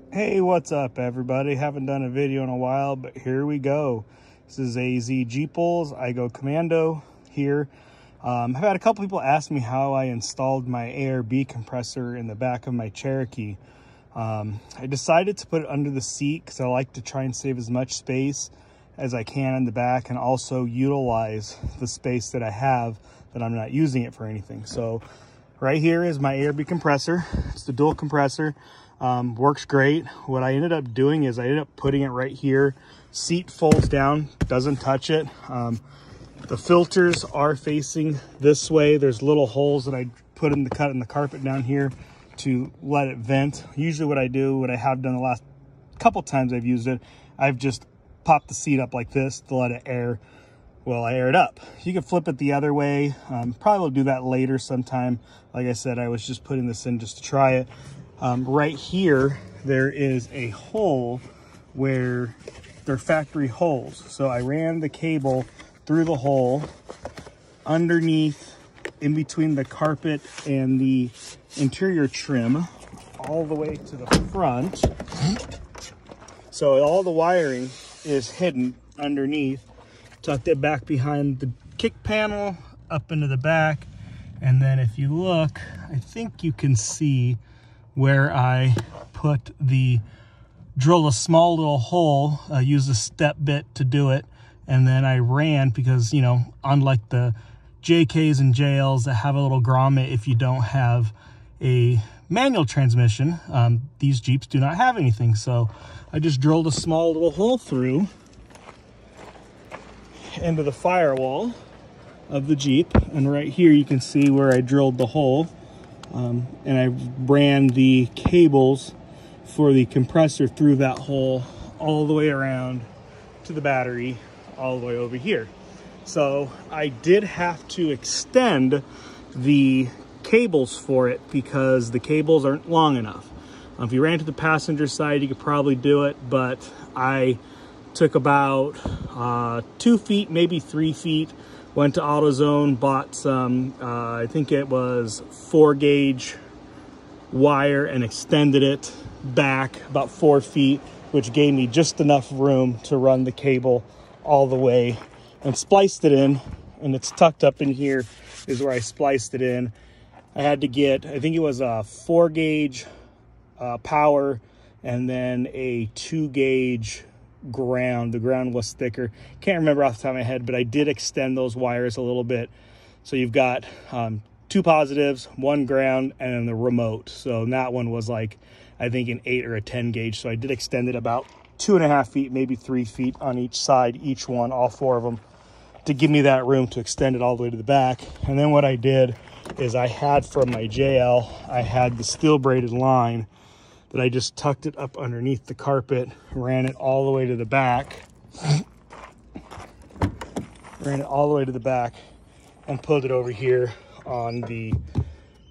Hey, what's up everybody? Haven't done a video in a while, but here we go. This is AZ Jeeples. I go commando here. I've had a couple people ask me how I installed my ARB compressor in the back of my Cherokee. I decided to put it under the seat because I like to try and save as much space as I can in the back and also utilize the space that I have that I'm not using it for anything. So right here is my ARB compressor. It's the dual compressor. Works great. What I ended up doing is I ended up putting it right here. Seat folds down, doesn't touch it. The filters are facing this way. There's little holes that I put in the cut in the carpet down here to let it vent. Usually what I do, what I have done the last couple times I've used it, I've just popped the seat up like this to let it air. Well, I air it up. You can flip it the other way. Probably will do that later sometime. Like I said, I was just putting this in just to try it. Right here, there is a hole where they're factory holes. So I ran the cable through the hole underneath, in between the carpet and the interior trim, all the way to the front. So all the wiring is hidden underneath. Tucked it back behind the kick panel, up into the back. And then if you look, I think you can see where I drilled a small little hole, used a step bit to do it. And then I ran because, you know, unlike the JKs and JLs that have a little grommet, if you don't have a manual transmission, these Jeeps do not have anything. So I just drilled a small little hole through into the firewall of the Jeep. And right here you can see where I drilled the hole. And I ran the cables for the compressor through that hole all the way around to the battery, all the way over here. So I did have to extend the cables for it because the cables aren't long enough. If you ran to the passenger side, you could probably do it, but I took about 2 feet, maybe 3 feet, went to AutoZone, bought some, I think it was 4-gauge wire, and extended it back about 4 feet, which gave me just enough room to run the cable all the way, and spliced it in. And it's tucked up in here is where I spliced it in. I had to get, I think it was a 4-gauge power, and then a 2-gauge ground. The ground was thicker. Can't remember off the top of my head, but I did extend those wires a little bit. So you've got 2 positives, 1 ground, and then the remote. So that one was like, I think an 8 or a 10 gauge. So I did extend it about 2.5 feet, maybe 3 feet on each side, each one, all 4 of them, to give me that room to extend it all the way to the back. And then what I did is I had from my JL, I had the steel braided line that I just tucked it up underneath the carpet, ran it all the way to the back, and pulled it over here on the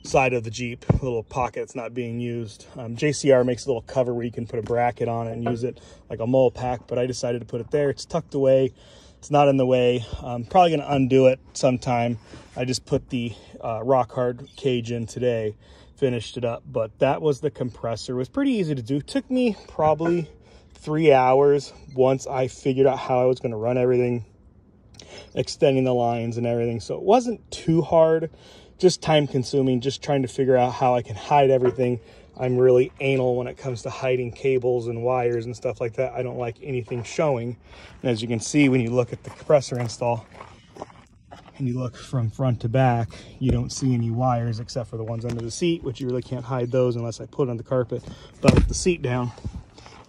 side of the Jeep, a little pocket that's not being used. JCR makes a little cover where you can put a bracket on it and use it like a mole pack, but I decided to put it there. It's tucked away. It's not in the way. I'm probably going to undo it sometime. I just put the rock hard cage in today, finished it up, but that was the compressor. It was pretty easy to do. It took me probably 3 hours once I figured out how I was going to run everything, extending the lines and everything. So it wasn't too hard, just time consuming, just trying to figure out how I can hide everything. I'm really anal when it comes to hiding cables and wires and stuff like that. I don't like anything showing. And as you can see, when you look at the compressor install and you look from front to back, you don't see any wires except for the ones under the seat, which you really can't hide those unless I put it on the carpet. But with the seat down,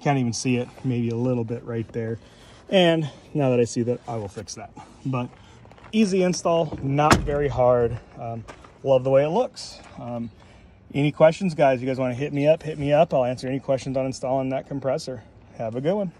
can't even see it, maybe a little bit right there. And now that I see that, I will fix that. But easy install, not very hard. Love the way it looks. Any questions, guys? You guys want to hit me up? Hit me up. I'll answer any questions on installing that compressor. Have a good one.